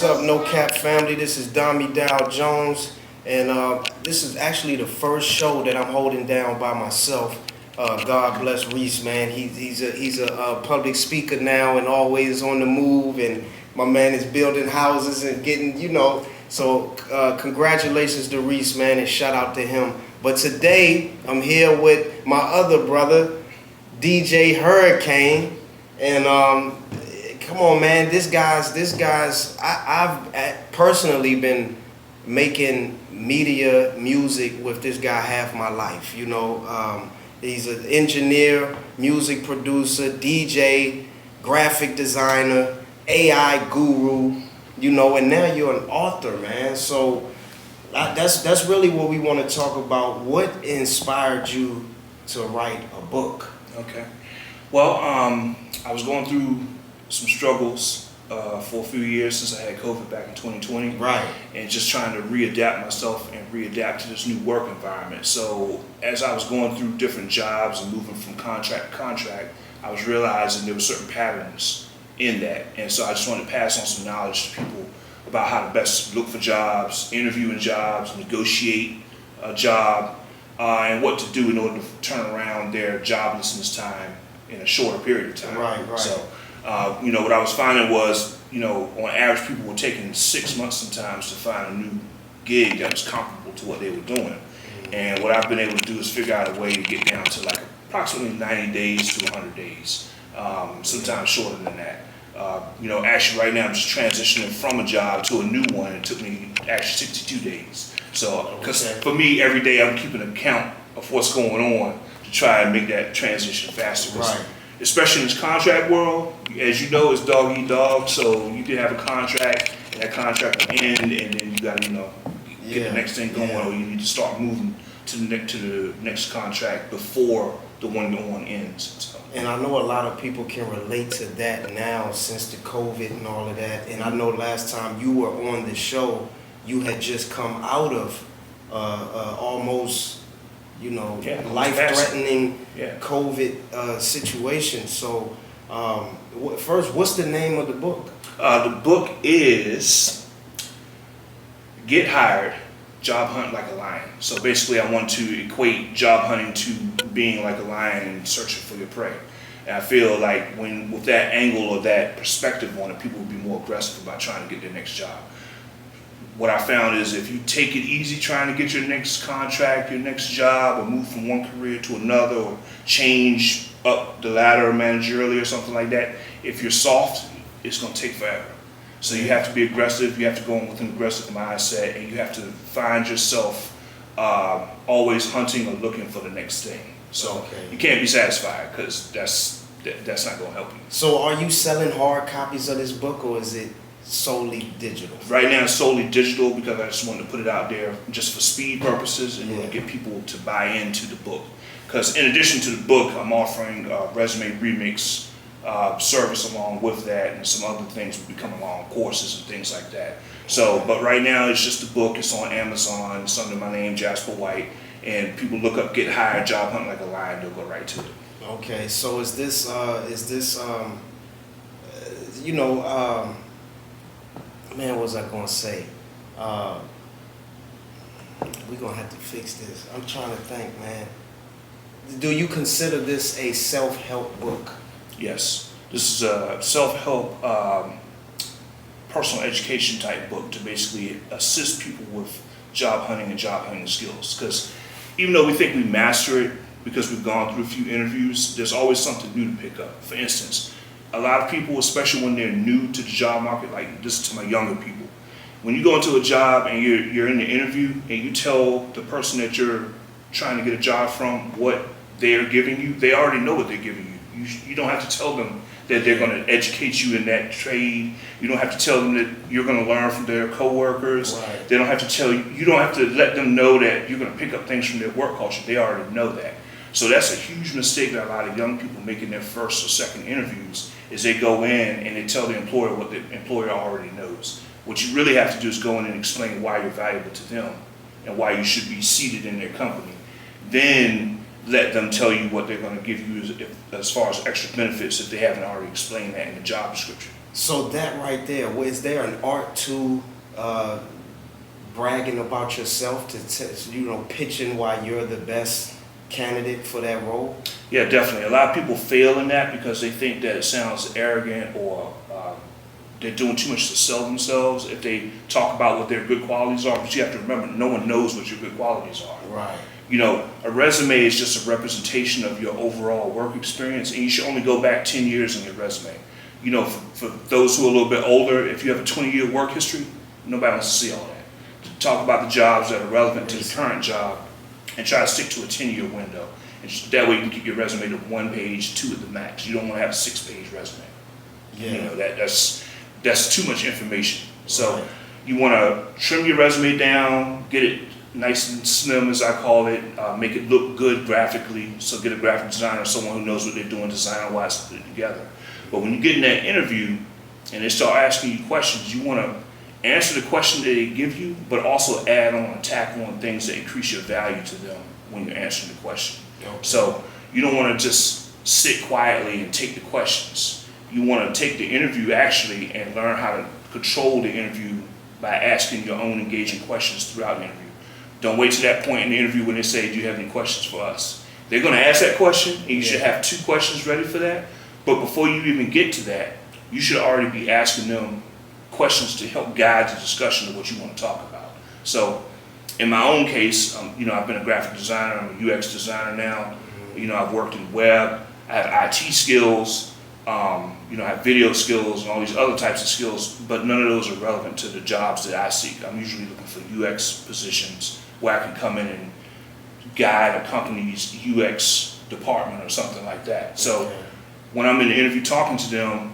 What's up, No Cap family? This is Domi Dow Jones, and this is actually the first show that I'm holding down by myself. God bless Reese, man. He's a public speaker now and always on the move, and my man is building houses and getting, So congratulations to Reese, man, and shout out to him. But today I'm here with my other brother, DJ Hurricane, and come on, man, this guy's. I've personally been making media music with this guy half my life. He's an engineer, music producer, DJ, graphic designer, AI guru. And now you're an author, man. So that's really what we want to talk about. What inspired you to write a book? Okay. Well, I was going through some struggles for a few years since I had COVID back in 2020. Right. And just trying to readapt myself and readapt to this new work environment. So as I was going through different jobs and moving from contract to contract, I was realizing there were certain patterns in that. And so I just wanted to pass on some knowledge to people about how to best look for jobs, interviewing jobs, negotiate a job, and what to do in order to turn around their joblessness time in a shorter period of time. Right. So, what I was finding was, on average, people were taking 6 months sometimes to find a new gig that was comparable to what they were doing. And what I've been able to do is figure out a way to get down to like approximately 90 days to 100 days, sometimes shorter than that. Actually right now I'm just transitioning from a job to a new one. It took me actually 62 days. So, because for me, every day I'm keeping an account of what's going on to try and make that transition faster. Right. Especially in this contract world, as you know, it's dog eat dog. So you can have a contract, and that contract will end, and then you got to, get the next thing going, or you need to start moving to the next contract before the one ends. So. And I know a lot of people can relate to that now since the COVID and all of that. And I know last time you were on the show, you had just come out of almost, life-threatening COVID situation. So first, what's the name of the book? The book is Get Hired, Job Hunt Like a Lion. So basically I want to equate job hunting to being like a lion and searching for your prey. And I feel like with that angle or that perspective on it, people will be more aggressive about trying to get their next job. What I found is if you take it easy trying to get your next contract, your next job, or move from one career to another, or change up the ladder managerially or something like that, if you're soft, it's going to take forever. So you have to be aggressive, you have to go in with an aggressive mindset, and you have to find yourself always hunting or looking for the next thing. So you can't be satisfied, because that's not going to help you. So are you selling hard copies of this book, or is it solely digital? Right now it's solely digital because I just wanted to put it out there just for speed purposes and to get people to buy into the book. Because in addition to the book, I'm offering a resume remix service along with that, and some other things will be coming along, courses and things like that. So, but right now it's just a book. It's on Amazon. It's under my name, Jasper White. And people look up Get Hired, Job Hunt Like a Lion, they'll go right to it. Okay, so is this man, what was I gonna say? We're gonna have to fix this. I'm trying to think, man. Do you consider this a self-help book? Yes, this is a self-help, personal education type book to basically assist people with job hunting and job hunting skills. Because even though we think we master it because we've gone through a few interviews, there's always something new to pick up. For instance, a lot of people, especially when they're new to the job market, like this is to my younger people, when you go into a job and you're in the interview and you tell the person that you're trying to get a job from what they're giving you, they already know what they're giving you. You don't have to tell them that they're going to educate you in that trade. You don't have to tell them that you're going to learn from their coworkers. Right. They don't have to tell you. You don't have to let them know that you're going to pick up things from their work culture. They already know that. So that's a huge mistake that a lot of young people make in their first or second interviews, is they go in and they tell the employer what the employer already knows. What you really have to do is go in and explain why you're valuable to them and why you should be seated in their company. Then let them tell you what they're going to give you as far as extra benefits if they haven't already explained that in the job description. So that right there, is there an art to bragging about yourself, pitching why you're the best candidate for that role? Yeah, definitely. A lot of people fail in that because they think that it sounds arrogant or they're doing too much to sell themselves if they talk about what their good qualities are. But you have to remember, no one knows what your good qualities are. Right. A resume is just a representation of your overall work experience, and you should only go back 10 years in your resume. For those who are a little bit older, if you have a 20-year work history, nobody wants to see all that. Talk about the jobs that are relevant to the current job and try to stick to a 10-year window. And that way you can keep your resume to 1 page, 2 at the max. You don't want to have a 6-page resume. Yeah. That's too much information. So Right. you want to trim your resume down, get it nice and slim, as I call it, make it look good graphically. So get a graphic designer, someone who knows what they're doing design-wise, to put it together. But when you get in that interview and they start asking you questions, you want to answer the question that they give you, but also add on and tack on things that increase your value to them when you're answering the question. Okay. So you don't want to just sit quietly and take the questions. You want to take the interview actually and learn how to control the interview by asking your own engaging questions throughout the interview. Don't wait to that point in the interview when they say, do you have any questions for us? They're going to ask that question, and you should have 2 questions ready for that. But before you even get to that, you should already be asking them questions to help guide the discussion of what you want to talk about. So in my own case, I've been a graphic designer, I'm a UX designer now. I've worked in web, I have IT skills, I have video skills and all these other types of skills, but none of those are relevant to the jobs that I seek. I'm usually looking for UX positions where I can come in and guide a company's UX department or something like that. So when I'm in the interview talking to them,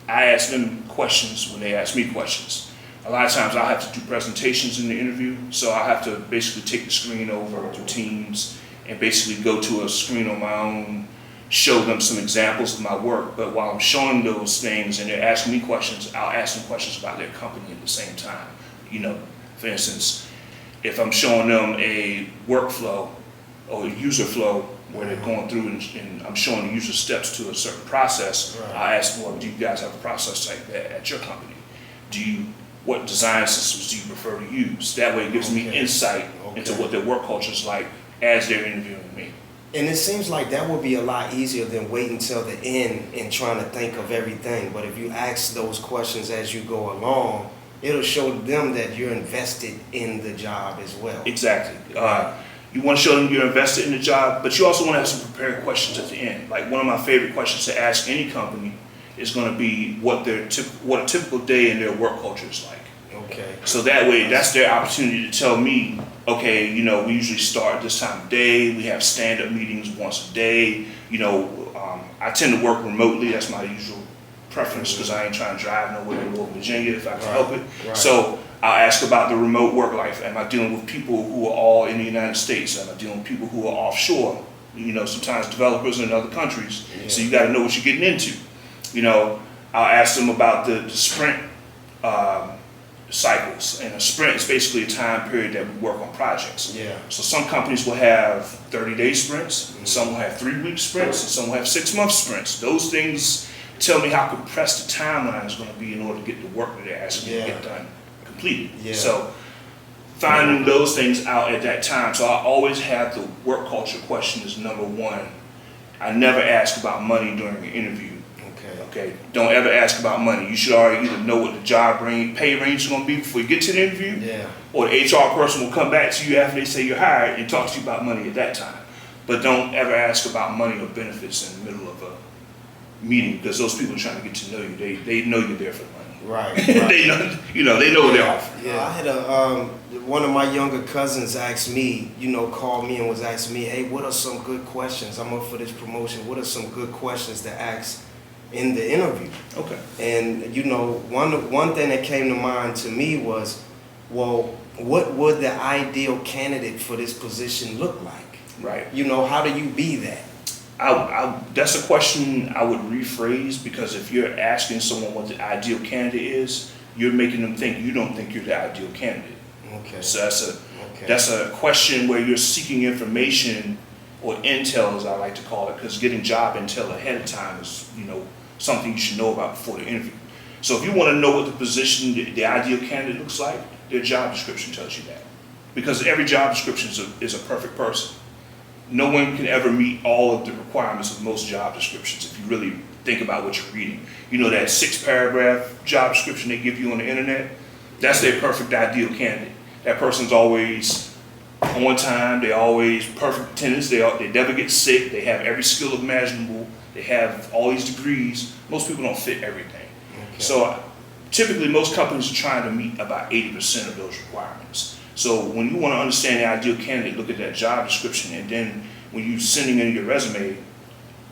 I ask them questions when they ask me questions. A lot of times I'll have to do presentations in the interview, so I have to basically take the screen over through Teams and basically go to a screen on my own, show them some examples of my work. But while I'm showing those things and they're asking me questions, I'll ask them questions about their company at the same time. For instance, if I'm showing them a workflow or a user flow where they're going through and I'm showing the user steps to a certain process, Right. I'll ask them, well, do you guys have a process like that at your company? What design systems do you prefer to use? That way it gives me insight into what their work culture is like as they're interviewing me. And it seems like that would be a lot easier than waiting till the end and trying to think of everything. But if you ask those questions as you go along, it'll show them that you're invested in the job as well. Exactly. You want to show them you're invested in the job, but you also want to have some prepared questions at the end. Like one of my favorite questions to ask any company is going to be what a typical day in their work culture is like. Okay. So that way, that's their opportunity to tell me, okay, we usually start at this time of day. We have stand-up meetings once a day. I tend to work remotely. That's my usual preference because I ain't trying to drive nowhere in Northern Virginia if I can help it. Right. So I'll ask about the remote work life. Am I dealing with people who are all in the United States? Am I dealing with people who are offshore? Sometimes developers in other countries. Yeah. So you got to know what you're getting into. I'll ask them about the sprint cycles. And a sprint is basically a time period that we work on projects. Yeah. So some companies will have 30-day sprints, some will have 3-week sprints, and some will have 6-month sprints. Those things tell me how compressed the timeline is going to be in order to get the work that they're asking me to get done completed. Yeah. So finding those things out at that time. So I always have the work culture question as number 1. I never ask about money during an interview. Okay, don't ever ask about money. You should already either know what the pay range is going to be before you get to the interview, or the HR person will come back to you after they say you're hired and talk to you about money at that time. But don't ever ask about money or benefits in the middle of a meeting because those people are trying to get to know you. They know you're there for the money. Right. They know what they're offering. Yeah, I had one of my younger cousins asked me, called me and was asking me, hey, what are some good questions? I'm up for this promotion. What are some good questions to ask in the interview? Okay. And one thing that came to mind to me was, well, what would the ideal candidate for this position look like? Right. How do you be that? That's a question I would rephrase because if you're asking someone what the ideal candidate is, you're making them think you don't think you're the ideal candidate. Okay. So that's a question where you're seeking information or intel, as I like to call it, because getting job intel ahead of time is something you should know about before the interview. So if you want to know what the position, the ideal candidate looks like, their job description tells you that. Because every job description is a perfect person. No one can ever meet all of the requirements of most job descriptions if you really think about what you're reading. You know that 6-paragraph job description they give you on the internet? That's their perfect ideal candidate. That person's always on time, they always perfect attendance, they never get sick, they have every skill imaginable, they have all these degrees. Most people don't fit everything. Okay. So typically most companies are trying to meet about 80% of those requirements. So when you want to understand the ideal candidate, look at that job description, and then when you're sending in your resume,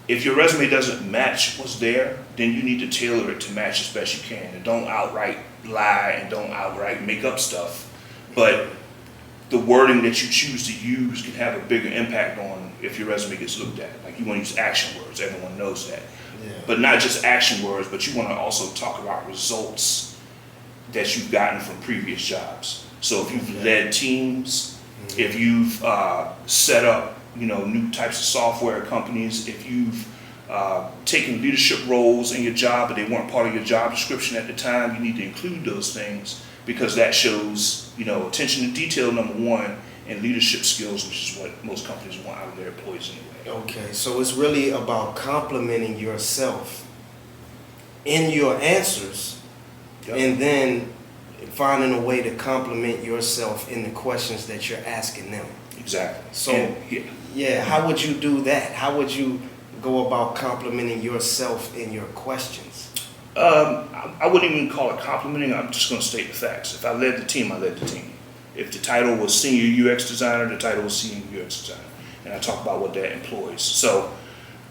if your resume doesn't match what's there, then you need to tailor it to match as best you can. And don't outright lie and don't outright make up stuff. But the wording that you choose to use can have a bigger impact on if your resume gets looked at. Like you want to use action words, everyone knows that. Yeah. But not just action words, but you want to also talk about results that you've gotten from previous jobs. So if you've led teams, if you've set up, new types of software companies, if you've taken leadership roles in your job, but they weren't part of your job description at the time, you need to include those things because that shows, attention to detail, number one, and leadership skills, which is what most companies want out of their employees anyway. Okay, so it's really about complimenting yourself in your answers, and then finding a way to compliment yourself in the questions that you're asking them. Exactly. So, how would you do that? How would you go about complimenting yourself in your questions? I wouldn't even call it complimenting. I'm just going to state the facts. If I led the team, I led the team. If the title was Senior UX Designer, the title was Senior UX Designer. And I talk about what that employs. So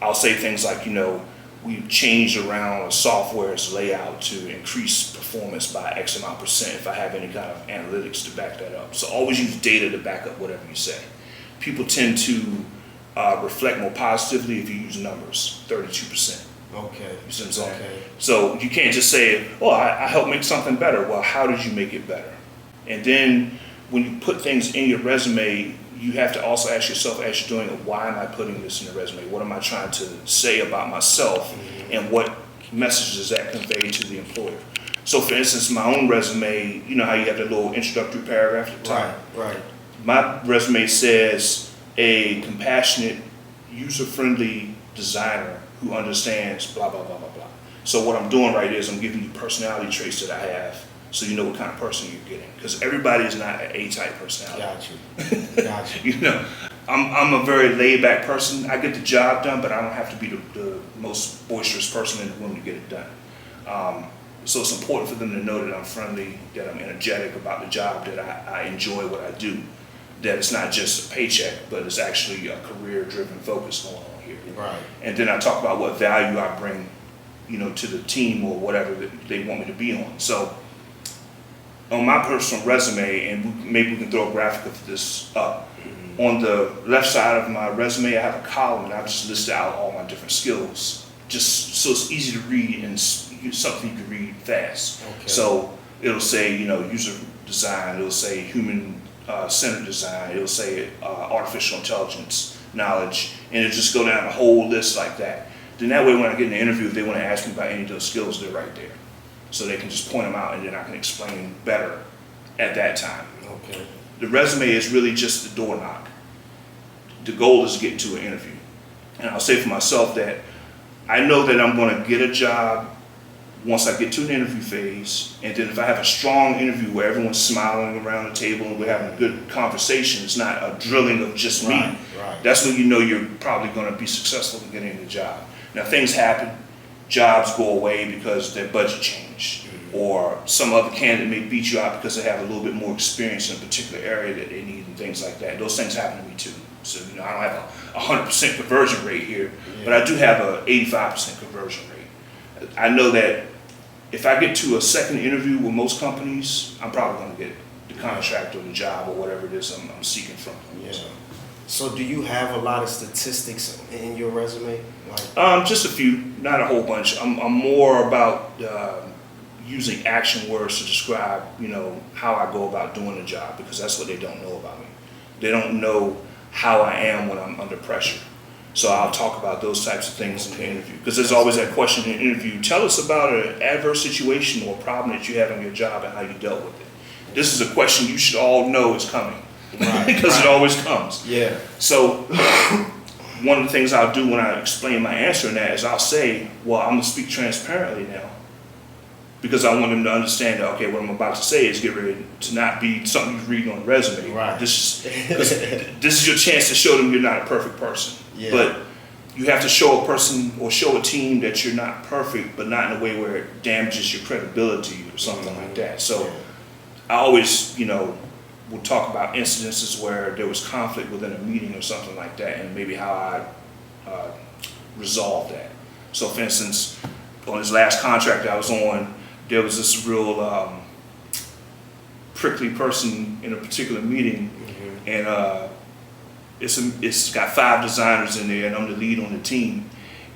I'll say things like, we've changed around a software's layout to increase performance by X amount percent if I have any kind of analytics to back that up. So always use data to back up whatever you say. People tend to reflect more positively if you use numbers, 32%. Okay. You see what I'm saying? Okay. So you can't just say, I helped make something better. Well, how did you make it better? And then when you put things in your resume, you have to also ask yourself as you're doing it, why am I putting this in the resume? What am I trying to say about myself? And what message does that convey to the employer? So for instance, my own resume, you know how you have that little introductory paragraph at the top? Right. My resume says a compassionate, user-friendly designer who understands blah, blah, blah, blah, blah. So what I'm doing right is I'm giving you personality traits that I have so you know what kind of person you're getting. Because everybody is not an A-type personality. Got you. I'm a very laid-back person. I get the job done, but I don't have to be the most boisterous person in the room to get it done. So it's important for them to know that I'm friendly, that I'm energetic about the job, that I enjoy what I do, that it's not just a paycheck, but it's actually a career-driven focus going on here. Right. And then I talk about what value I bring, to the team or whatever that they want me to be on. So on my personal resume, and maybe we can throw a graphic of this up. On the left side of my resume, I have a column, and I've just listed out all my different skills, just so it's easy to read and something you can read fast. Okay. So it'll say, user design. It'll say human centered design. It'll say artificial intelligence knowledge, and it'll just go down a whole list like that. Then that way, when I get in the interview, if they want to ask me about any of those skills, they're right there. So they can just point them out, and then I can explain better at that time. Okay. The resume is really just the door knock. The goal is to get into an interview. And I'll say for myself that I know that I'm going to get a job once I get to an interview phase, and then if I have a strong interview where everyone's smiling around the table and we're having a good conversation, it's not a drilling of just me. Right. That's when you know you're probably going to be successful in getting the job. Now things happen. Jobs go away because their budget changed, or some other candidate may beat you out because they have a little bit more experience in a particular area that they need and things like that. Those things happen to me too. So I don't have a 100% conversion rate here, but I do have a 85% conversion rate. I know that if I get to a second interview with most companies, I'm probably going to get the contract or the job or whatever it is I'm seeking from them. Yeah. So do you have a lot of statistics in your resume? Just a few, not a whole bunch. I'm more about using action words to describe, how I go about doing the job, because that's what they don't know about me. They don't know how I am when I'm under pressure. So I'll talk about those types of things in the interview, because there's always that question in the interview. Tell us about an adverse situation or problem that you had on your job and how you dealt with it. This is a question you should all know is coming, because it always comes. Yeah. So one of the things I'll do when I explain my answer in that is I'll say, well, I'm gonna speak transparently now, because I want them to understand that, okay, what I'm about to say is get ready to not be something you read on a resume. Right. This is your chance to show them you're not a perfect person. Yeah. But you have to show a person or show a team that you're not perfect, but not in a way where it damages your credibility or something like that. So I always, will talk about incidences where there was conflict within a meeting or something like that, and maybe how I resolved that. So for instance, on this last contract I was on, there was this real prickly person in a particular meeting, and it's got 5 designers in there, and I'm the lead on the team.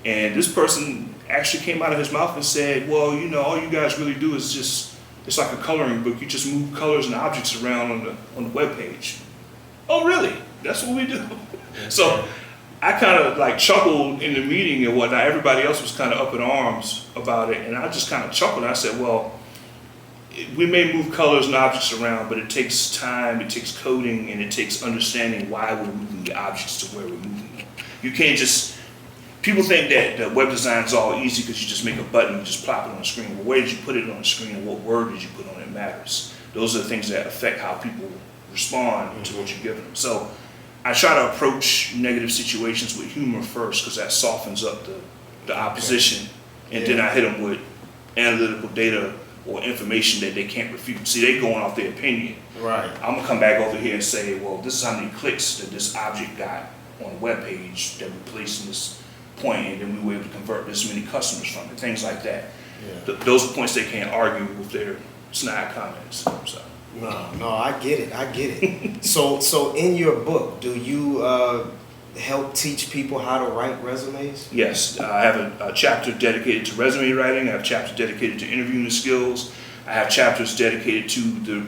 And this person actually came out of his mouth and said, well, all you guys really do is just, it's like a coloring book. You just move colors and objects around on the web page. Oh, really? That's what we do. So I kind of like chuckled in the meeting and whatnot. Everybody else was kind of up in arms about it, and I just kind of chuckled. I said, well, we may move colors and objects around, but it takes time, it takes coding, and it takes understanding why we're moving the objects to where we're moving them. You can't just, people think that the web design is all easy because you just make a button and just plop it on the screen. Well, where did you put it on the screen, and what word did you put on it matters. Those are the things that affect how people respond to what you give them. So I try to approach negative situations with humor first, because that softens up the opposition, and then I hit them with analytical data or information that they can't refute. See, they going off their opinion. Right. I'm gonna come back over here and say, well, this is how many clicks that this object got on a web page that we placed in this point, and then we were able to convert this many customers from it, things like that. Yeah. Those are points they can't argue with their snide comments. So. No, I get it. So in your book, do you help teach people how to write resumes? Yes, I have a chapter dedicated to resume writing. I have chapters dedicated to interviewing skills. I have chapters dedicated to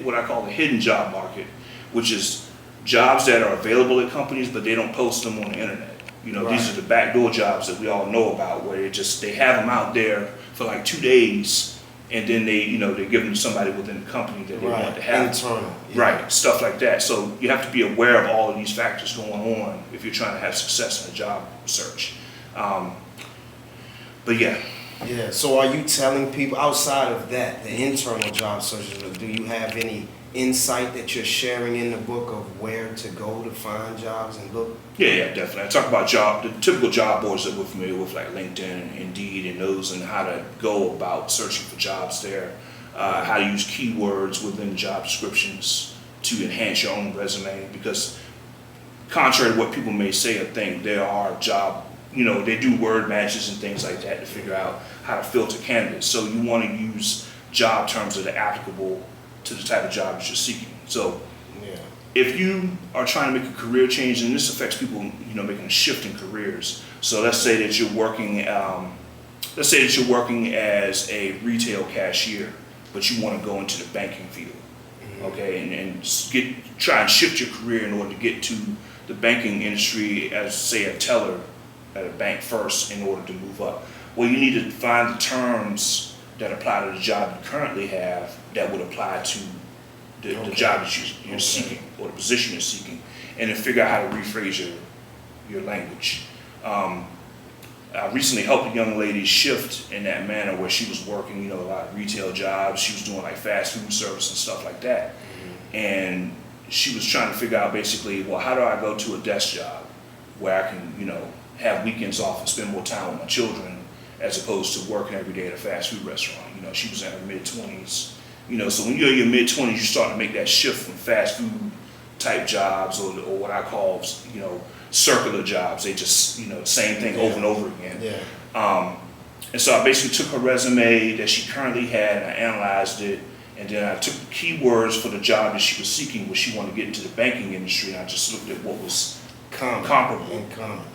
what I call the hidden job market, which is jobs that are available at companies, but they don't post them on the internet. These are the backdoor jobs that we all know about, where they have them out there for like 2 days, and then they give them to somebody within the company that they want to have. Internal. Yeah. Right, stuff like that. So you have to be aware of all of these factors going on if you're trying to have success in a job search. But yeah. Yeah, so are you telling people outside of that, the internal job searches, do you have any insight that you're sharing in the book of where to go to find jobs and look? Yeah, definitely. I talk about the typical job boards that we're familiar with, like LinkedIn and Indeed and those, and how to go about searching for jobs there, how to use keywords within job descriptions to enhance your own resume, because contrary to what people may say or think, there are they do word matches and things like that to figure out how to filter candidates. So you want to use job terms that are applicable to the type of job that you're seeking. So if you are trying to make a career change, and this affects people, making a shift in careers. So let's say that you're working, as a retail cashier, but you want to go into the banking field, okay, and try and shift your career in order to get to the banking industry as, say, a teller at a bank first in order to move up. Well, you need to find the terms that apply to the job you currently have that would apply to the job that you're seeking, or the position you're seeking, and then figure out how to rephrase your language. I recently helped a young lady shift in that manner, where she was working, a lot of retail jobs. She was doing like fast food service and stuff like that. And she was trying to figure out basically, well, how do I go to a desk job where I can, have weekends off and spend more time with my children, as opposed to working every day at a fast food restaurant. She was in her mid-20s. So when you're in your mid-20s, you start to make that shift from fast food type jobs or what I call, circular jobs. They just, same thing over and over again. Yeah. And so I basically took her resume that she currently had, and I analyzed it, and then I took the keywords for the job that she was seeking, where she wanted to get into the banking industry, and I just looked at what was comparable.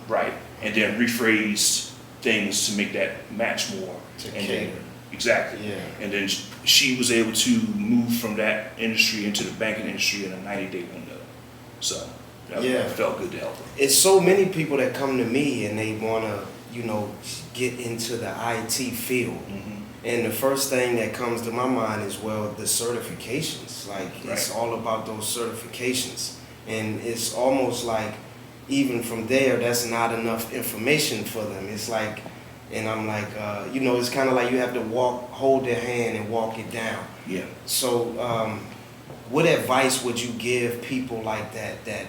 Right. And then rephrased things to make that match more. To cater. Exactly. Yeah. And then she was able to move from that industry into the banking industry in a 90-day window. So It felt good to help them. It's so many people that come to me and they want to, get into the IT field. Mm-hmm. And the first thing that comes to my mind is, well, the certifications. Like, it's all about those certifications. And it's almost like, even from there, that's not enough information for them. It's like, and I'm like, it's kind of like you have to hold their hand and walk it down. Yeah. So, what advice would you give people like that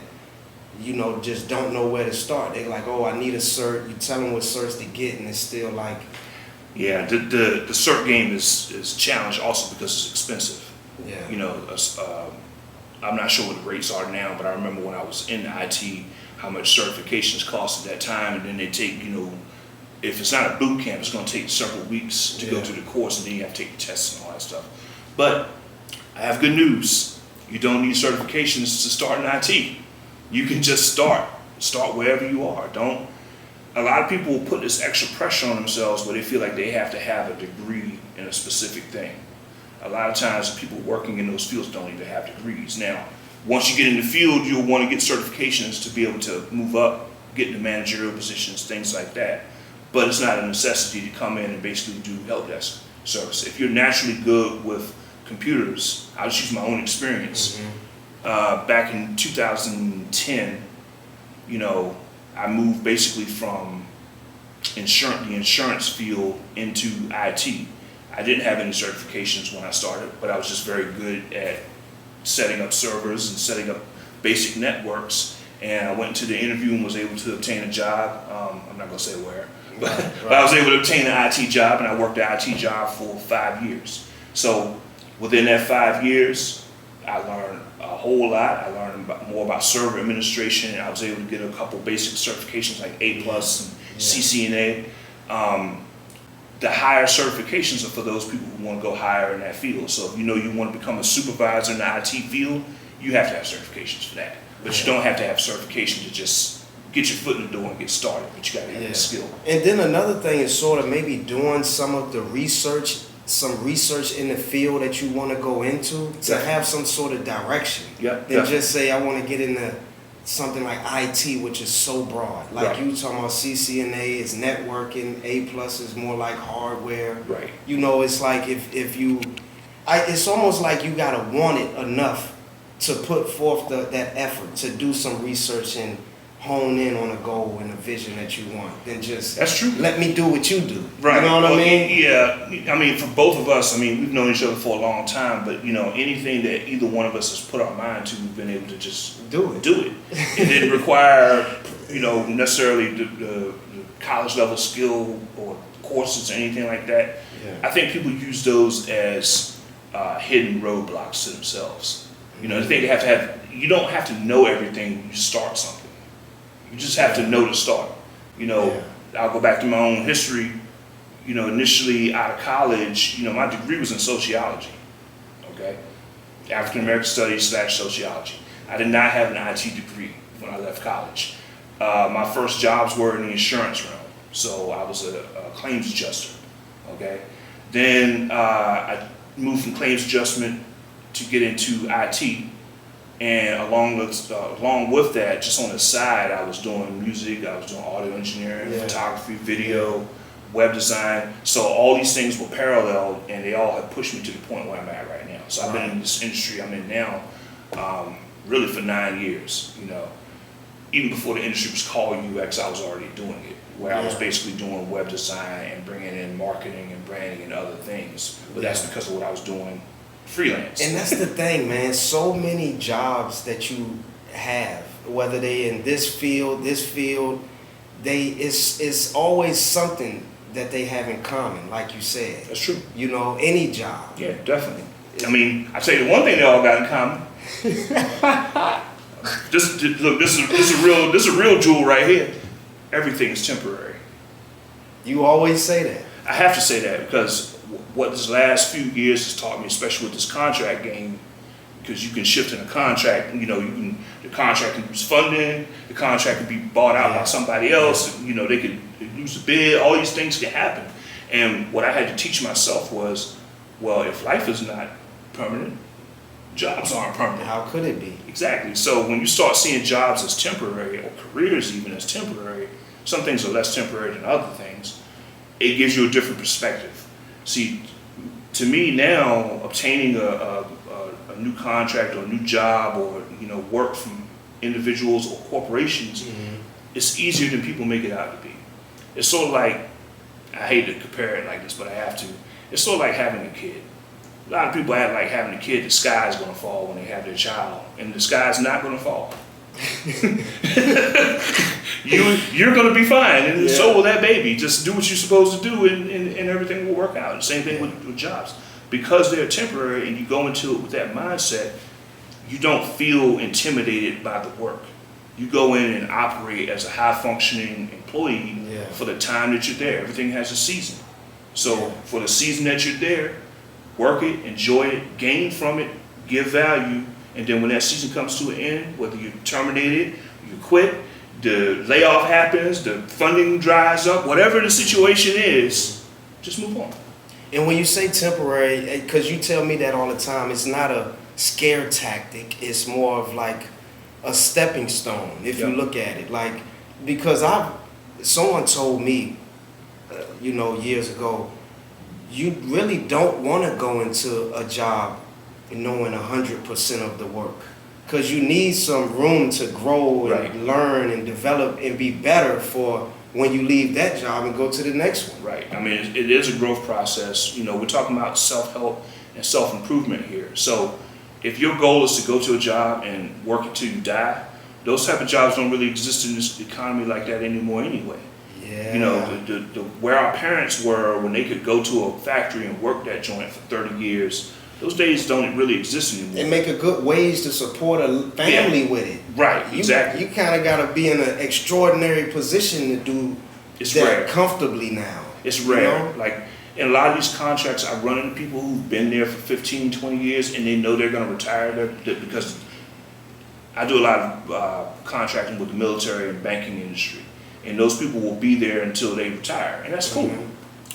just don't know where to start? They're like, oh, I need a cert. You tell them what certs to get, and it's still like... Yeah, the cert game is challenged also because it's expensive. Yeah. I'm not sure what the rates are now, but I remember when I was in IT, how much certifications cost at that time, and then they take, if it's not a boot camp, it's going to take several weeks to go through the course, and then you have to take the tests and all that stuff. But I have good news. You don't need certifications to start in IT. You can just start wherever you are. A lot of people will put this extra pressure on themselves where they feel like they have to have a degree in a specific thing. A lot of times people working in those fields don't even have degrees. Now, once you get in the field, you'll want to get certifications to be able to move up, get into managerial positions, things like that. But it's not a necessity to come in and basically do help desk service. If you're naturally good with computers, I'll just use my own experience. Mm-hmm. Back in 2010, I moved basically from the insurance field into IT. I didn't have any certifications when I started, but I was just very good at setting up servers and setting up basic networks. And I went to the interview and was able to obtain a job. I'm not going to say where, but I was able to obtain an IT job, and I worked an IT job for 5 years. So within that 5 years, I learned a whole lot. I learned more about server administration, and I was able to get a couple basic certifications like A+ and CCNA. The higher certifications are for those people who want to go higher in that field. So if you want to become a supervisor in the IT field, you have to have certifications for that. But you don't have to have certification to just get your foot in the door and get started, but you got to have the skill. And then another thing is sort of maybe doing some of the research, in the field that you want to go into, to have some sort of direction. Than just say, I want to get into something like IT, which is so broad. Like you talking about CCNA is networking, A+ is more like hardware. Right. It's like it's almost like you got to want it enough to put forth that effort to do some research and hone in on a goal and a vision that you want, than just that's true. Let me do what you do. Right. You know what I mean? Yeah. I mean, for both of us, we've known each other for a long time, but anything that either one of us has put our mind to, we've been able to just do it. It didn't require, necessarily the college level skill or courses or anything like that. Yeah. I think people use those as hidden roadblocks to themselves. The thing they have to have, you don't have to know everything when you start something. You just have to know to start. I'll go back to my own history. Initially out of college, my degree was in sociology. Okay, African American Studies / sociology. I did not have an IT degree when I left college. My first jobs were in the insurance realm, so I was a claims adjuster. Okay, then I moved from claims adjustment to get into IT. And along with that, just on the side, I was doing music, I was doing audio engineering, photography, video, web design. So all these things were parallel, and they all have pushed me to the point where I'm at right now. So I've been in this industry I'm in now, really for 9 years. Even before the industry was called UX, I was already doing it, where I was basically doing web design and bringing in marketing and branding and other things. But that's because of what I was doing freelance. And that's the thing, man. So many jobs that you have, whether they in this field, it's always something that they have in common, like you said. That's true. Any job. Yeah, definitely. I tell you the one thing they all got in common. This is a real jewel right here. Everything is temporary. You always say that. I have to say that because what this last few years has taught me, especially with this contract game, because you can shift in a contract, the contract can lose funding, the contract can be bought out by somebody else, they could lose a bid, all these things can happen. And what I had to teach myself was, well, if life is not permanent, Jobs aren't permanent. How could it be? Exactly. So when you start seeing jobs as temporary, or careers even as temporary, some things are less temporary than other things, it gives you a different perspective. See, to me now, obtaining a new contract or a new job or work from individuals or corporations, it's easier than people make it out to be. It's sort of like, I hate to compare it like this, but I have to. It's sort of like having a kid. A lot of people act like having a kid, the sky is going to fall when they have their child, and the sky is not going to fall. You're going to be fine, and so will that baby. Just do what you're supposed to do, and everything will work out. Same thing with jobs. Because they're temporary and you go into it with that mindset, you don't feel intimidated by the work. You go in and operate as a high-functioning employee for the time that you're there. Everything has a season. So for the season that you're there, work it, enjoy it, gain from it, give value, and then when that season comes to an end, whether you terminate it, you quit, the layoff happens, the funding dries up, whatever the situation is, just move on. And when you say temporary, because you tell me that all the time, it's not a scare tactic. It's more of like a stepping stone, if you look at it. Like, because someone told me, years ago, you really don't want to go into a job knowing 100% of the work, because you need some room to grow and learn and develop and be better for when you leave that job and go to the next one. Right. I mean, it is a growth process. We're talking about self-help and self-improvement here. So if your goal is to go to a job and work until you die, those type of jobs don't really exist in this economy like that anymore anyway. Yeah. Where our parents were when they could go to a factory and work that joint for 30 years, those days don't really exist anymore. And make a good wage to support a family with it. Right, exactly. You kind of got to be in an extraordinary position to do that comfortably now. It's rare. Like, in a lot of these contracts, I run into people who've been there for 15, 20 years, and they know they're going to retire because I do a lot of contracting with the military and banking industry. And those people will be there until they retire, and that's cool.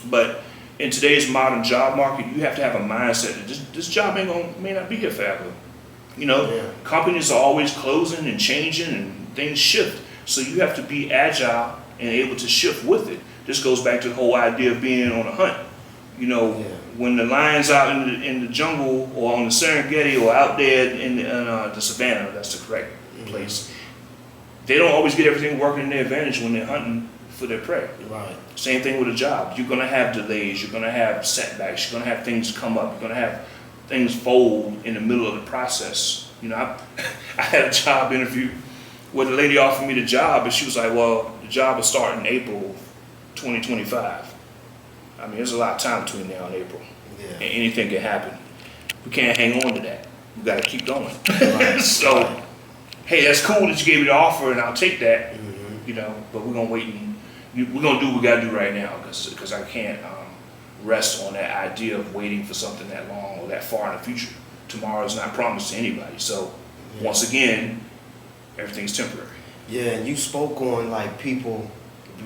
But in today's modern job market, you have to have a mindset that this job may not be here forever. Companies are always closing and changing, and things shift. So you have to be agile and able to shift with it. This goes back to the whole idea of being on a hunt. When the lion's out in the jungle or on the Serengeti or out there in the savannah, that's the correct place. They don't always get everything working in their advantage when they're hunting for their prey. Right. Same thing with a job. You're going to have delays. You're going to have setbacks. You're going to have things come up. You're going to have things fold in the middle of the process. I had a job interview where the lady offered me the job, and she was like, well, the job will start in April 2025. I mean, there's a lot of time between now and April. Yeah. And anything can happen. We can't hang on to that. We got to keep going. Right. So, hey, that's cool that you gave me the offer, and I'll take that. But we're gonna wait and we're gonna do what we gotta do right now, because I can't rest on that idea of waiting for something that long or that far in the future. Tomorrow's not promised to anybody. So once again, everything's temporary. Yeah, and you spoke on like people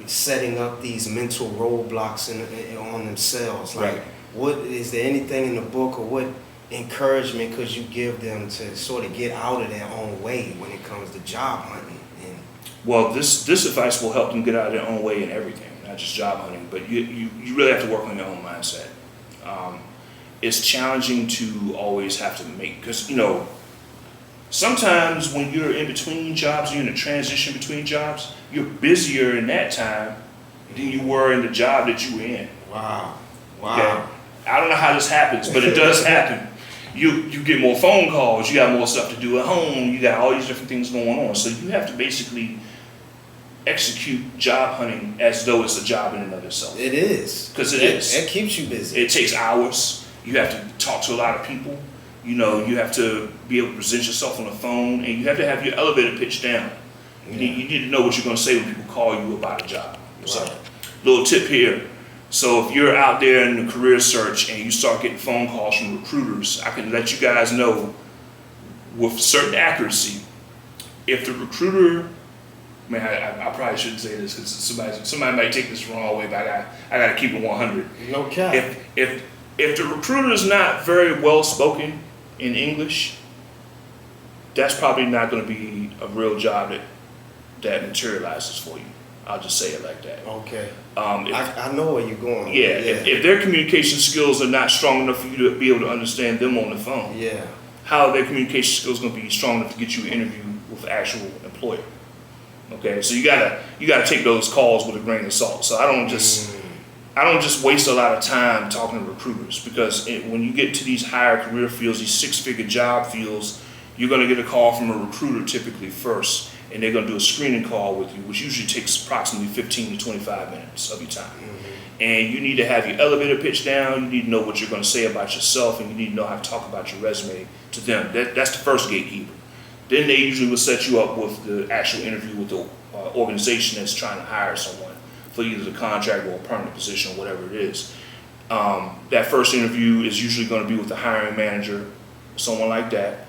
setting up these mental roadblocks on themselves. Like, what is there anything in the book, or what encouragement could you give them to sort of get out of their own way when it comes to job hunting? Well, this advice will help them get out of their own way in everything, not just job hunting, but you really have to work on your own mindset. It's challenging to always have to make, because sometimes when you're in between jobs, you're in a transition between jobs, you're busier in that time than you were in the job that you were in. Wow. Okay? I don't know how this happens, but it does happen. You get more phone calls, you got more stuff to do at home, you got all these different things going on. So you have to basically execute job hunting as though it's a job in and of itself. It is. Because it is. It keeps you busy. It takes hours. You have to talk to a lot of people. You have to be able to present yourself on the phone, and you have to have your elevator pitch down. You need to know what you're going to say when people call you about a job. Right. So, little tip here. So if you're out there in the career search and you start getting phone calls from recruiters, I can let you guys know with certain accuracy, if the recruiter, I probably shouldn't say this because somebody might take this the wrong way, but I got to keep it 100. No cap. If the recruiter is not very well spoken, in English, that's probably not going to be a real job that materializes for you. I'll just say it like that. Okay. If, I know where you're going. yeah, if their communication skills are not strong enough for you to be able to understand them on the phone, Yeah. how are their communication skills going to be strong enough to get you an interview with an actual employer? Okay, so you gotta take those calls with a grain of salt. So I don't just waste a lot of time talking to recruiters, because when you get to these higher career fields, these six-figure job fields, you're going to get a call from a recruiter typically first, and they're going to do a screening call with you, which usually takes approximately 15 to 25 minutes of your time. And you need to have your elevator pitch down, you need to know what you're going to say about yourself, and you need to know how to talk about your resume to them. That's the first gatekeeper. Then they usually will set you up with the actual interview with the organization that's trying to hire someone for either the contract or a permanent position or whatever it is. That first interview is usually going to be with the hiring manager, someone like that.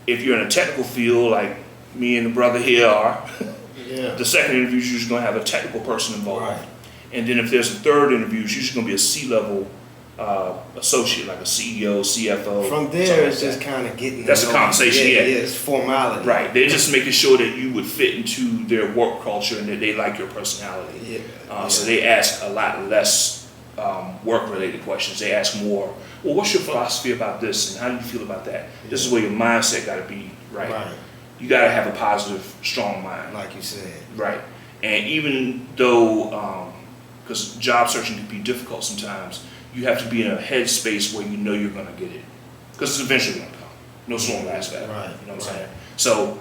If you're in a technical field like me and the brother here are, Yeah. the second interview is usually going to have a technical person involved. Right. And then if there's a third interview, it's usually going to be a C-level associate, like a CEO, CFO. From there, something it's like just that. kind of getting. That's a conversation, yeah. It's formality. Right. They're just making sure that you would fit into their work culture and that they like your personality. Yeah. So they ask a lot less work-related questions. They ask more, well, what's your philosophy about this and how do you feel about that? This is where your mindset got to be right. Right. You got to have a positive, strong mind. Like you said. Right. And even though, because job searching can be difficult sometimes, you have to be in a headspace where you know you're going to get it. Because it's eventually going to come. No storm lasts forever. Right. You know what I'm saying? So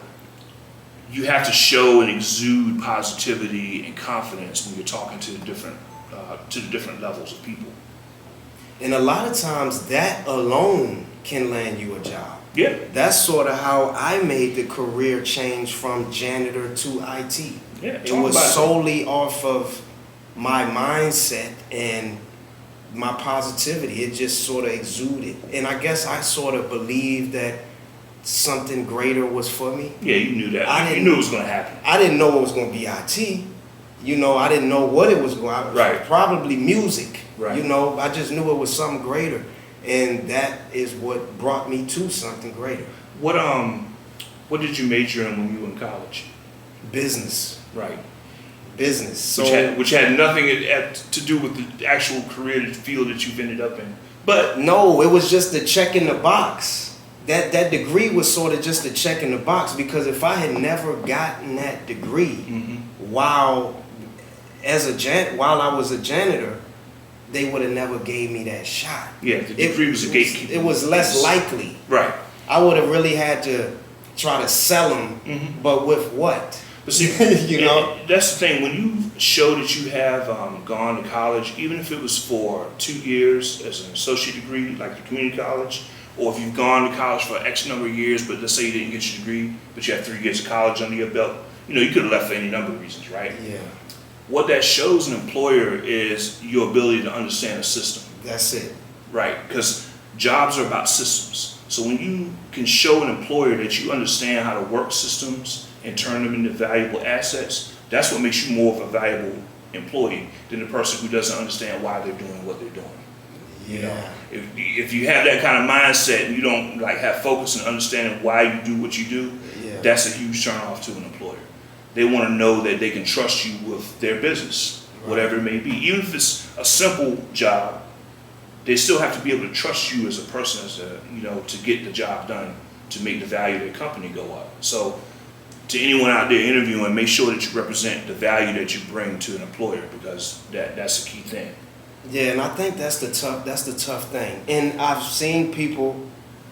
you have to show and exude positivity and confidence when you're talking to the different levels of people. And a lot of times that alone can land you a job. Yeah. That's sort of how I made the career change from janitor to IT. Yeah. It was solely off of my mindset and my positivity. It just sort of exuded. And I guess I sort of believed that something greater was for me. Yeah, you knew that. You knew it was going to happen. I didn't know it was going to be IT. You know, I didn't know what it was going to be. Right. Probably music. Right. You know, I just knew it was something greater. And that is what brought me to something greater. What did you major in when you were in college? Business. Right. Business. So Which had nothing to do with the actual career field that you've ended up in. But no, it was just the check in the box. That degree was sort of just a check in the box, because if I had never gotten that degree while I was a janitor, they would have never gave me that shot. Yeah, the degree was a gatekeeper. It was less likely. Right. I would have really had to try to sell them, but with what? But see, you know, that's the thing. When you show that you have gone to college, even if it was for 2 years as an associate degree, like the community college, or if you've gone to college for X number of years, but let's say you didn't get your degree, but you have 3 years of college under your belt, you could have left for any number of reasons, right? Yeah. What that shows an employer is your ability to understand a system. That's it. Right, because jobs are about systems. So when you can show an employer that you understand how to work systems and turn them into valuable assets, that's what makes you more of a valuable employee than the person who doesn't understand why they're doing what they're doing. Yeah. If you have that kind of mindset and you don't have focus and understanding why you do what you do, that's a huge turn off to an employer. They want to know that they can trust you with their business, whatever it may be. Even if it's a simple job, they still have to be able to trust you as a person, to get the job done, to make the value of their company go up. So to anyone out there interviewing, make sure that you represent the value that you bring to an employer, because that's a key thing. Yeah, and I think that's the tough thing. And I've seen people,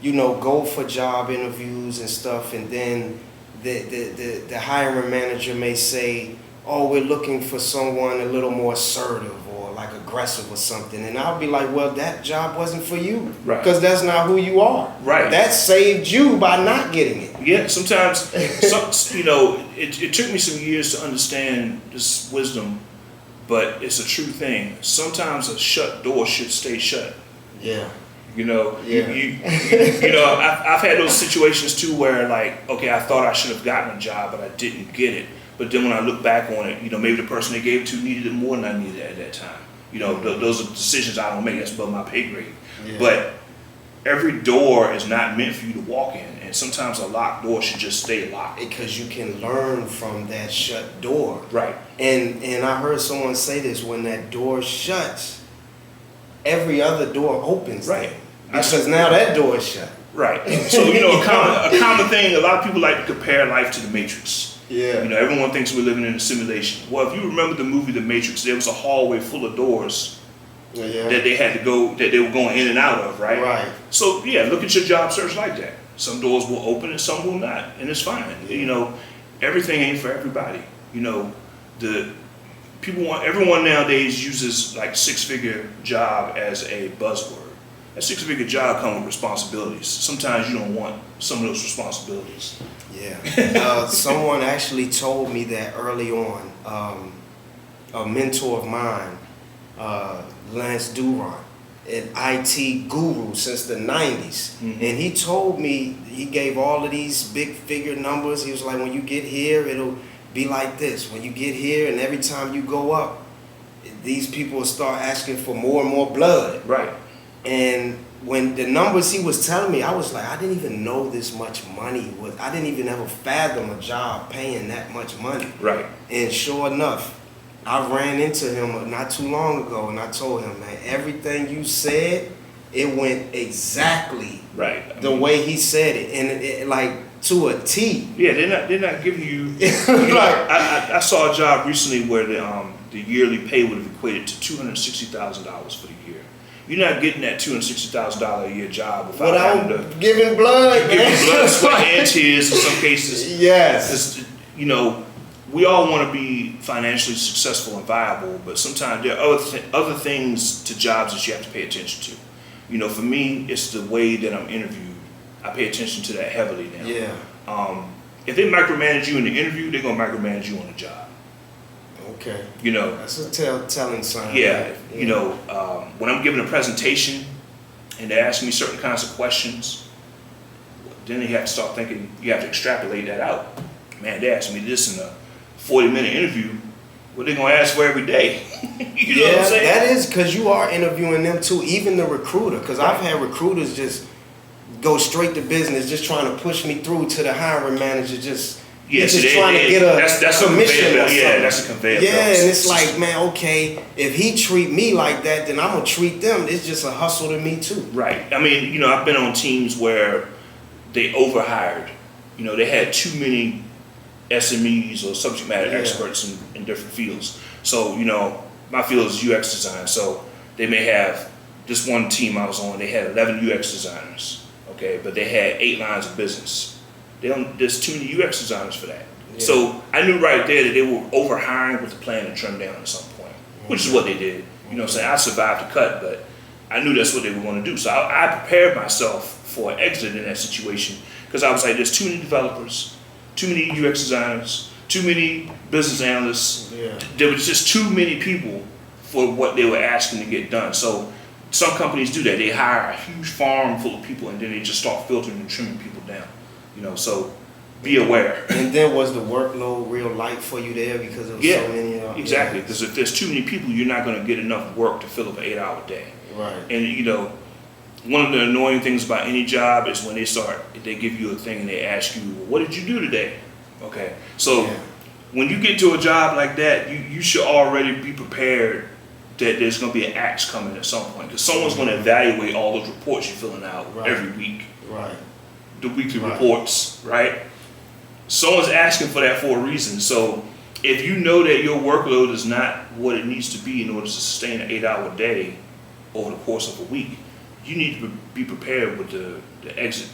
go for job interviews and stuff, and then the hiring manager may say, oh, we're looking for someone a little more assertive or like aggressive or something. And I'll be like, well, that job wasn't for you. Right. Because that's not who you are. Right. That saved you by not getting it. Yeah, sometimes, it took me some years to understand this wisdom, but it's a true thing. Sometimes a shut door should stay shut. Yeah. I've had those situations too where okay, I thought I should have gotten a job, but I didn't get it. But then when I look back on it, maybe the person they gave it to needed it more than I needed it at that time. Those are decisions I don't make. That's above my pay grade. Yeah. But every door is not meant for you to walk in, and sometimes a locked door should just stay locked. Because you can learn from that shut door. Right. And I heard someone say this: when that door shuts, every other door opens. Right. Because now that door is shut. Right. So, you know, a common thing, a lot of people like to compare life to the Matrix. Yeah. You know, everyone thinks we're living in a simulation. Well, if you remember the movie The Matrix, there was a hallway full of doors that they had to go, that they were going in and out of, right? Right. So, yeah, look at your job search like that. Some doors will open and some will not, and it's fine. You know, everything ain't for everybody. You know, everyone nowadays uses like six-figure job as a buzzword. A six-figure job comes with responsibilities. Sometimes you don't want some of those responsibilities. Yeah. Someone actually told me that early on. A mentor of mine, Lance Duron, an IT guru since the 90s. Mm-hmm. And he told me, he gave all of these big figure numbers. He was like, when you get here, it'll be like this. When you get here, and every time you go up, these people will start asking for more and more blood. Right. And when the numbers he was telling me, I was like, I didn't even know this much money was. I didn't even ever fathom a job paying that much money. Right. And sure enough, I ran into him not too long ago, and I told him, man, everything you said, it went exactly Right. the way he said it, and it like to a T. Yeah, they're not giving you. Like, I saw a job recently where the yearly pay would have equated to $260,000 for the year. You're not getting that $260,000 a year job without having to giving blood, giving blood, sweat, and tears in some cases. Yes. You know, we all want to be financially successful and viable, but sometimes there are other things to jobs that you have to pay attention to. You know, for me, it's the way that I'm interviewed. I pay attention to that heavily now. Yeah. If they micromanage you in the interview, they're gonna micromanage you on the job. Okay. You know. That's a telling sign. Yeah. Right? You know, when I'm giving a presentation and they ask me certain kinds of questions, then you have to start thinking. You have to extrapolate that out. Man, they asked me this in a 40-minute interview. What they gonna ask for every day? You know what I'm saying? That is because you are interviewing them too, even the recruiter. Because I've had recruiters just go straight to business, just trying to push me through to the hiring manager. Just trying to get a commission. Yeah, that's a conveyor. Yeah, and it's like, man, okay, if he treat me like that, then I'm gonna treat them. It's just a hustle to me too. Right. I mean, you know, I've been on teams where they overhired. You know, they had too many SMEs or subject matter experts in different fields. So, you know, my field is UX design. So they may have this one team I was on, they had 11 UX designers, okay, but they had 8 lines of business. There's too many UX designers for that. Yeah. So I knew right there that they were overhiring with the plan to trim down at some point, which is what they did. You know what I'm saying? I survived the cut, but I knew that's what they were going to do. So I prepared myself for an exit in that situation because I was like, there's too many developers, too many UX designers, too many business analysts. Yeah. There was just too many people for what they were asking to get done. So some companies do that. They hire a huge farm full of people and then they just start filtering and trimming people down. You know, so be aware. And then was the workload real light for you there because there was so many? Exactly. Because if there's too many people, you're not going to get enough work to fill up an 8-hour day. Right. And you know, one of the annoying things about any job is when they give you a thing and they ask you, well, what did you do today? Okay. So when you get to a job like that, you should already be prepared that there's going to be an axe coming at some point because someone's going to evaluate all those reports you're filling out every week. Right. The weekly reports, right? Someone's asking for that for a reason. So if you know that your workload is not what it needs to be in order to sustain an 8-hour day over the course of a week, you need to be prepared with the exit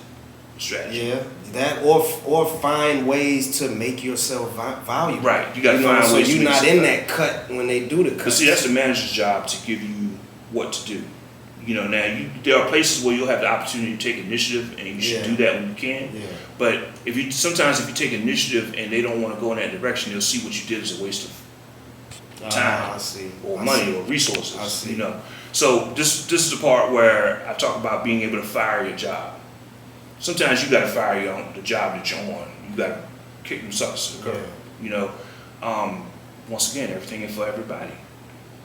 strategy. Yeah, that or find ways to make yourself valuable. Right, you got to find so ways. you're not in that cut when they do the cut. But see, that's the manager's job to give you what to do. You know, now there are places where you'll have the opportunity to take initiative, and you should do that when you can. Yeah. But sometimes if you take initiative and they don't want to go in that direction, they'll see what you did as a waste of time, or money, or resources. I see. You know, so this is the part where I talk about being able to fire your job. Sometimes you got to fire the job that you're on. You got to kick them suckers to the curb. You know, once again, everything is for everybody.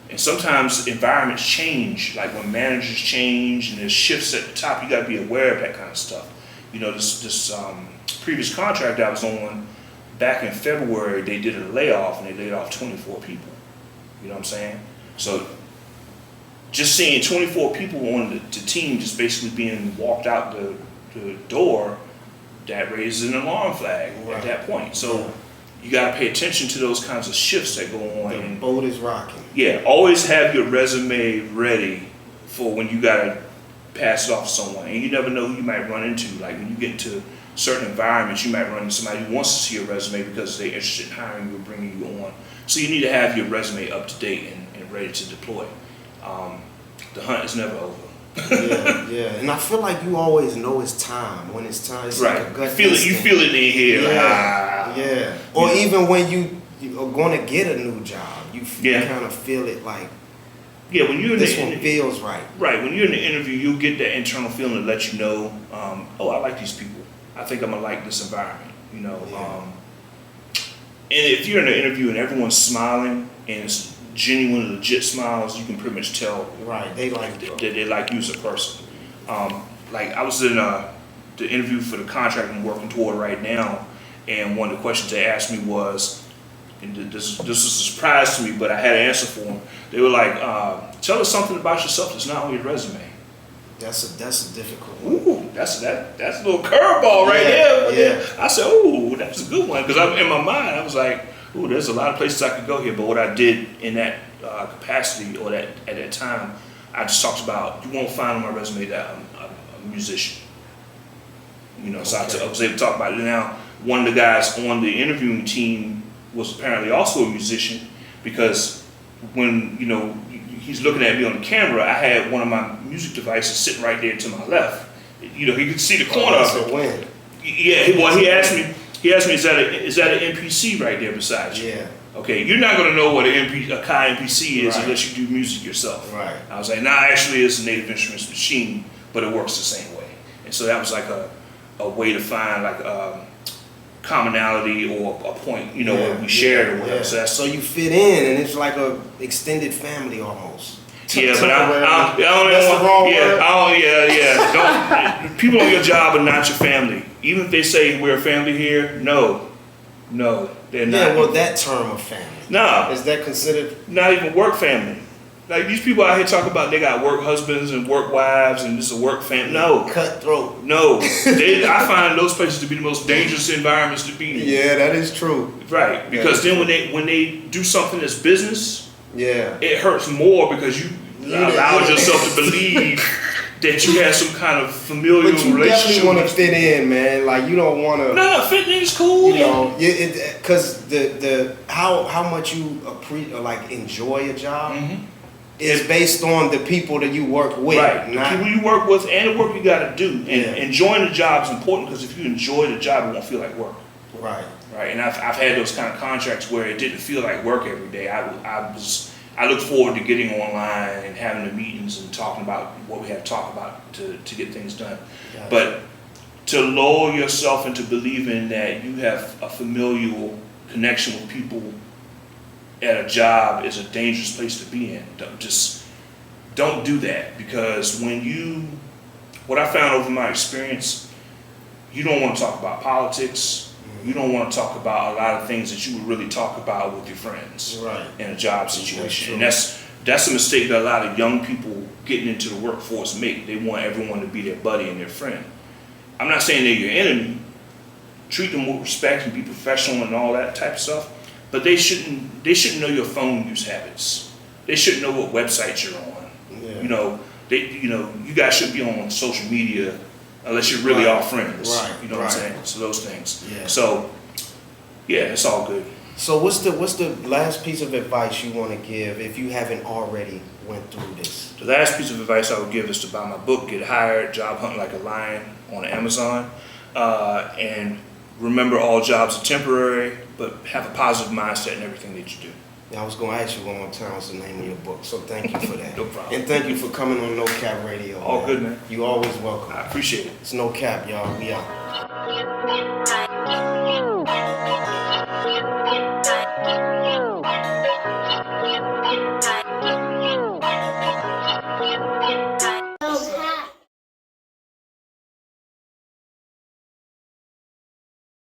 And sometimes environments change, like when managers change and there's shifts at the top, you got to be aware of that kind of stuff. You know, this previous contract I was on, back in February, they did a layoff and they laid off 24 people. You know what I'm saying? So just seeing 24 people on the team just basically being walked out the door, that raises an alarm flag at that point. So you got to pay attention to those kinds of shifts that go on. The boat is rocking. Yeah, always have your resume ready for when you got to pass it off to someone. And you never know who you might run into. Like when you get into certain environments, you might run into somebody who wants to see your resume because they're interested in hiring you or bringing you on. So you need to have your resume up to date and ready to deploy. The hunt is never over. Yeah. And I feel like you always know it's time. When it's time, it's right. like a gut You feel it in here. Yeah. Or even when you are going to get a new job, you kind of feel it like, when you're in this one feels right. Right. When you're in the interview, you'll get that internal feeling to let you know, I like these people. I think I'm going to like this environment, you know. And if you're in an interview and everyone's smiling and it's genuine, legit smiles, you can pretty much tell. Right, they like that they like you as a person. Like I was in the interview for the contract I'm working toward right now, and one of the questions they asked me was, and this was a surprise to me, but I had an answer for them. They were like, "Tell us something about yourself that's not on your resume." That's a difficult one. Ooh, that's a little curveball right there. Yeah. I said, "Ooh, that's a good one," because in my mind I was like, "Ooh, there's a lot of places I could go here." But what I did in that capacity or at that time, I just talked about, you won't find on my resume that I'm a musician. You know, so I was able to talk about it. Now, one of the guys on the interviewing team was apparently also a musician, because when, you know, he's looking at me on the camera, I had one of my music devices sitting right there to my left. You know, he could see the corner of it. Yeah, well, he asked me, is that an MPC right there beside you? Yeah. Okay, you're not going to know what a Kai MPC is unless you do music yourself. Right. I was like, actually it's a Native Instruments machine, but it works the same way. And so that was like a way to find like commonality or a point, you know, where we shared or whatever. Yeah. So you fit in, and it's like a extended family almost. Yeah, but I don't. People on your job are not your family. Even if they say we're a family here, no, they're not. Yeah, well, that term of family. No. Is that considered? Not even work family. Like these people out here talk about they got work husbands and work wives and this is a work family. No. Cutthroat. No. I find those places to be the most dangerous environments to be in. Yeah, that is true. Right. Because then when they do something that's business, it hurts more because you allowed yourself to believe that you had some kind of familial relationship. But you definitely want to fit in, man. Like you don't want to. No, fitting in is cool. You know, because how much you enjoy a job is based on the people that you work with. Right. The people you work with and the work you got to do. And enjoying the job is important, because if you enjoy the job, it won't feel like work. Right. Right. And I've had those kind of contracts where it didn't feel like work every day. I look forward to getting online and having the meetings and talking about what we have to talk about to get things done. Gotcha. But to lull yourself into believing that you have a familial connection with people at a job is a dangerous place to be in. Don't do that, because what I found over my experience, you don't want to talk about politics. You don't want to talk about a lot of things that you would really talk about with your friends in a job situation. And that's a mistake that a lot of young people getting into the workforce make. They want everyone to be their buddy and their friend. I'm not saying they're your enemy. Treat them with respect and be professional and all that type of stuff. But they shouldn't know your phone use habits. They shouldn't know what websites you're on. Yeah. You guys shouldn't be on social media unless you're really all friends. Right. You know what I'm saying? So those things. Yeah. So it's all good. So what's the last piece of advice you want to give if you haven't already went through this? The last piece of advice I would give is to buy my book, Get Hired, Job Hunting Like a Lion, on Amazon. And remember, all jobs are temporary, but have a positive mindset in everything that you do. Yeah, I was going to ask you one more time what's the name of your book, so thank you for that. No problem. And thank you for coming on No Cap Radio. All good, man. You always welcome. I appreciate it. It's No Cap, y'all. We out.